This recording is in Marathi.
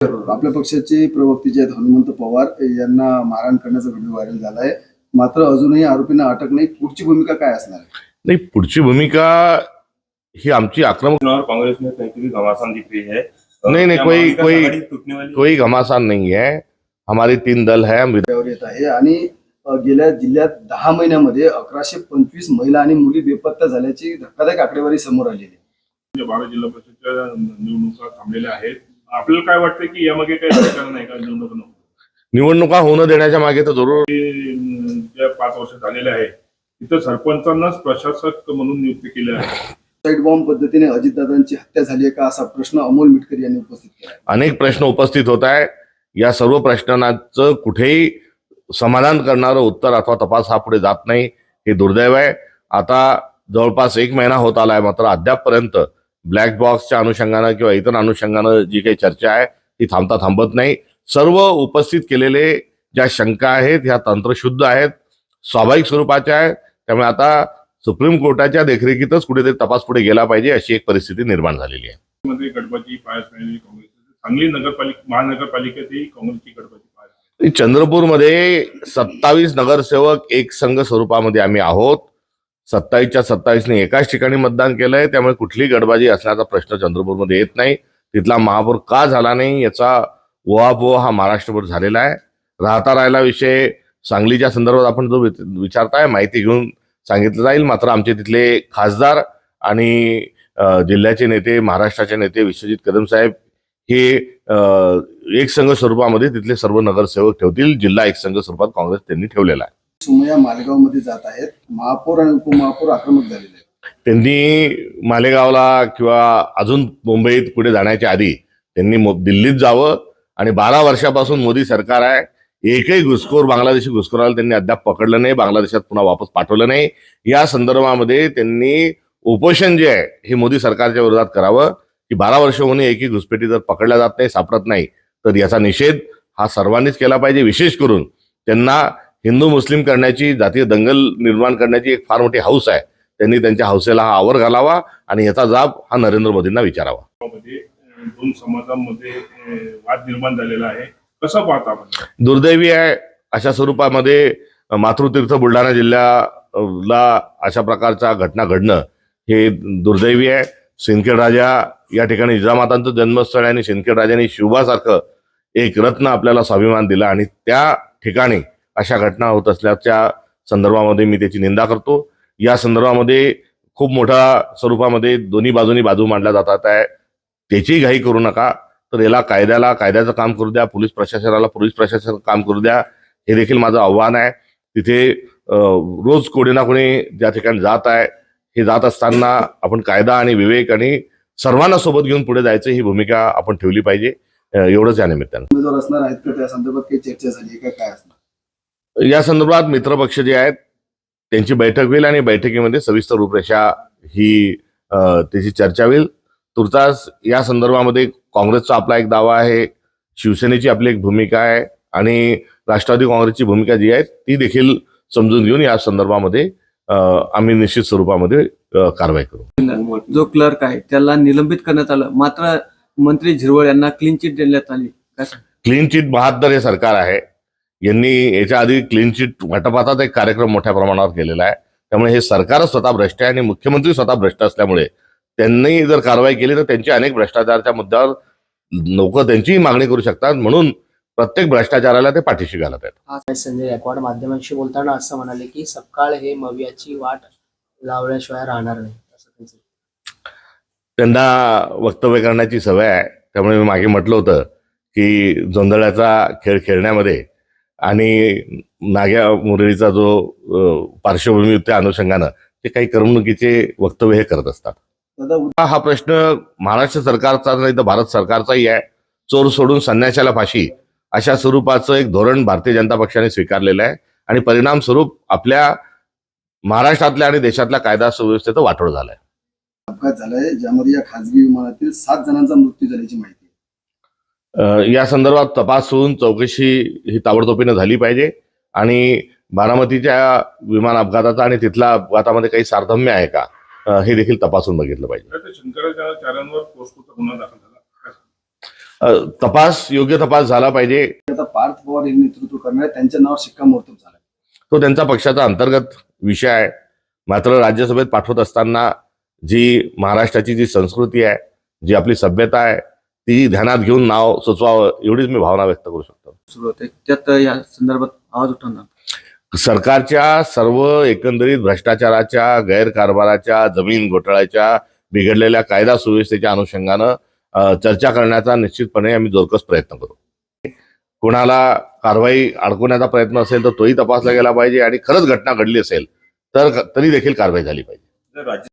आपल्या पक्षाचे प्रवक्ते जे आहेत हनुमंत पवार यांना मारहाण करण्याचा व्हिडिओ व्हायरल झाला आहे. मात्र अजूनही आरोपींना अटक नाही. पुढची भूमिका काय असणार आहे? नहीं, पुढची भूमिका ही आमची आक्रमक कांग्रेस में कहीं घमासान दिख रही है। नहीं नहीं, क्या कोई महाविकास कोई आघाड़ी टूटने वाली है? कोई घमासान नहीं है. हमारी 3 दल है. हम त्यावर येत आहे आणि गेल्या जिल्ह्यात 10 महिन्यामध्ये 1125 महिला आणि मुली बेपत्ता झाल्याची धक्कादायक आकडेवारी समोर आलेली आहे. 12 जिल्हा परिषदच्या निवडणुका थांबलेल्या आहेत. आपल्याला काय वाटतं की यामागे काही राजकारण आहे का? निवडणुका होणं देण्याच्या मागे तर जरूर ज्या 5 वर्ष झालेले आहे तिथं सरपंचांनाच प्रशासक म्हणून नियुक्त केले आहे. साईड बॉम्ब पद्धतीने अजितदादांची हत्या झाली आहे का असा प्रश्न अमोल मिटकर यांनी उपस्थित केला आहे. अनेक प्रश्न उपस्थित होत आहे. या सर्व प्रश्नांचं कुठेही समाधान करणारं उत्तर अथवा तपास हा पुढे जात नाही. हे दुर्दैव आहे. आता जवळपास 1 महिना होत आलाय, मात्र अद्यापपर्यंत ब्लॅक बॉक्सच्या अनुषंगानं किंवा इतर अनुषंगानं जी काही चर्चा आहे ती थांबत नाही. सर्व उपस्थित केलेले ज्या शंका आहेत ह्या तंत्रशुद्ध आहेत, स्वाभाविक स्वरूपाच्या आहेत. त्यामुळे आता सुप्रीम कोर्टाच्या देखरेखीतच कुठेतरी तपास पुढे गेला पाहिजे अशी एक परिस्थिती निर्माण झालेली आहे. मध्ये गडबाजी पायास मिळाली काँग्रेस. सांगली महानगरपालिकेतही काँग्रेसची गडबाजी पायास. चंद्रपूरमध्ये 27 नगरसेवक एक संघ स्वरूपामध्ये आम्ही आहोत. 27च्या 27ने एकाच ठिकाणी मतदान केलंय. त्यामुळे कुठलीही गडबाजी असण्याचा प्रश्न चंद्रपूरमध्ये येत नाही. तिथला महापौर का झाला नाही याचा उहापोह हा महाराष्ट्रभर झालेला आहे. राहिला विषय सांगलीच्या संदर्भात आपण जो विचारताय माहिती घेऊन सांगितलं जाईल. मात्र आमचे तिथले खासदार आणि जिल्ह्याचे नेते, महाराष्ट्राचे नेते विश्वजित कदम साहेब हे एक संघ स्वरूपामध्ये तिथले सर्व नगरसेवक ठेवतील. जिल्हा एक संघ स्वरूपात काँग्रेस त्यांनी ठेवलेला आहे. सुमया मालेगाव मध्ये जात आहेत. महापौर आणि उपमहापौर आक्रमक झालेले आहेत. त्यांनी मालेगावला किंवा अजून मुंबईत पुढे जाण्याच्या आधी त्यांनी दिल्लीत जावं. आणि 12 वर्षापासून मोदी सरकार आहे. एकही घुसखोर बांगलादेशी घुसखोराला त्यांनी अद्याप पकडलं नाही, बांगलादेशात पुन्हा वापस पाठवलं नाही. या संदर्भामध्ये त्यांनी उपोषण जे आहे हे मोदी सरकारच्या विरोधात करावं की 12 वर्ष होऊन एकही घुसपेटी जर पकडल्या जात नाही, सापडत नाही, तर याचा निषेध हा सर्वांनीच केला पाहिजे. विशेष करून त्यांना हिंदू मुस्लिम करण्याची, जातीय दंगल निर्माण करण्याची एक फार मोठी हौस आहे. त्यांनी त्यांच्या हौसेला हा आवर घालावा आणि याचा जाब हा नरेंद्र मोदींना विचारावा. 2 समाजांमध्ये वाद निर्माण झालेला आहे. कसं पाहता आपण? दुर्दैवी आहे. अशा स्वरूपामध्ये मातृतीर्थ बुलढाणा जिल्ह्याला अशा प्रकारच्या घटना घडणं हे दुर्दैवी आहे. सिंदखेड राजा या ठिकाणी जिजामातांचं जन्मस्थळ आहे आणि सिंदखेड राजांनी शिवबासारखं एक रत्न आपल्याला स्वाभिमान दिला आणि त्या ठिकाणी अशा घटना होत असल्याच्या संदर्भामध्ये मी त्याची निंदा करतो. या संदर्भामध्ये खूप मोठ्या स्वरूपामध्ये दोन्ही बाजूनी बाजू मांडल्या जातात आहे. त्याची घाई करू नका. तर याला कायद्याचं काम करू द्या, पोलीस प्रशासनाचं काम करू द्या. हे देखील माझं आव्हान आहे. तिथे रोज कोणी ना कोणी ज्या ठिकाणी जात आहे, हे जात असताना आपण कायदा आणि विवेक आणि सर्वांना सोबत घेऊन पुढे जायचं ही भूमिका आपण ठेवली पाहिजे. एवढंच या निमित्तानं. उमेदवार असणार आहेत का त्या संदर्भात काही चर्चा झाली का? काय असणार या संदर्भात मित्रपक्ष जे आहेत त्यांची बैठक होईल आणि बैठकीमध्ये सविस्तर रूपरेषा ही त्याची चर्चा होईल. तुर्तास या संदर्भामध्ये काँग्रेसचा आपला एक दावा आहे, शिवसेनेची आपली एक भूमिका आहे आणि राष्ट्रवादी काँग्रेसची भूमिका जी आहे ती देखील समजून घेऊन या संदर्भामध्ये आम्ही निश्चित स्वरूपामध्ये कारवाई करू. जो क्लर्क आहे त्याला निलंबित करण्यात आलं, मात्र मंत्री झिरवळ यांना क्लीन चिट देण्यात आली. क्लीन चिट बहादर हे सरकार आहे. यांनी याच्या आधी क्लीन चिट वाटपाचा एक कार्यक्रम मोठ्या प्रमाणावर केलेला आहे. त्यामुळे हे सरकारच स्वतः भ्रष्ट आहे आणि मुख्यमंत्री स्वतः भ्रष्ट असल्यामुळे त्यांनी जर कारवाई केली तर त्यांची अनेक भ्रष्टाचाराच्या मुद्द्यावर लोक त्यांचीही मागणी करू शकतात. म्हणून प्रत्येक भ्रष्टाचाराला ते पाठीशी घालत आहेत. संजय गायकवाड माध्यमांशी बोलताना असं म्हणाले की सपकाळ हे मवियाची वाट लावल्याशिवाय राहणार नाही. त्यांना वक्तव्य करण्याची सवय आहे. त्यामुळे मी मागे म्हटलं होतं की जोंधळ्याचा खेळ खेळण्यामध्ये आणि नाग्या मुरळीचा जो पार्श्वभूमी त्या अनुषंगानं ते काही करमणुकीचे वक्तव्य हे करत असतात. हा प्रश्न महाराष्ट्र सरकारचा नाही तर भारत सरकारचाही आहे. चोर सोडून संन्याशाला फाशी अशा स्वरूपाचं एक धोरण भारतीय जनता पक्षाने स्वीकारलेलं आहे आणि परिणाम स्वरूप आपल्या महाराष्ट्रातल्या आणि देशातल्या कायदा सुव्यवस्थेचं वाटोळ झालंय. अपघात झालाय ज्यामध्ये या खासगी विमानातील 7 जणांचा मृत्यू झाल्याची माहिती आहे. या संदर्भात तपास होऊन चौकशी ही ताबडतोबीने झाली पाहिजे आणि बारामतीच्या विमान अपघाताचा आणि तिथल्या अपघातामध्ये काही सारथम्य आहे का हे देखील तपासून बघितलं पाहिजे. शंकराचार्यांवर पोस्कोचा गुन्हा दाखल झाला. तपास, योग्य तपास झाला पाहिजे. आता पार्थ पवार हे नेतृत्व करणार आहे, त्यांच्या नावावर शिक्कामोर्तब झालं. तो त्यांचा पक्षाचा अंतर्गत विषय आहे. मात्र राज्यसभेत पाठवत असताना जी महाराष्ट्राची जी संस्कृती आहे, जी आपली सभ्यता आहे, ती ध्यानात घेऊन नाव सुचवावं, एवढीच मी भावना व्यक्त करू शकतो. सुरू होते त्यात या संदर्भात आवाज उठवणार. सरकारच्या सर्व एकंदरीत भ्रष्टाचाराच्या, गैरकारभाराच्या, जमीन घोटाळ्याच्या, बिघडलेल्या कायदा सुव्यवस्थेच्या अनुषंगानं चर्चा करण्याचा निश्चितपणे आम्ही जोरकस प्रयत्न करू. कोणाला कारवाई अडकवण्याचा प्रयत्न असेल तर तोही तपासला गेला पाहिजे आणि खरंच घटना घडली असेल तर तरी देखील कारवाई झाली पाहिजे. जर राज्य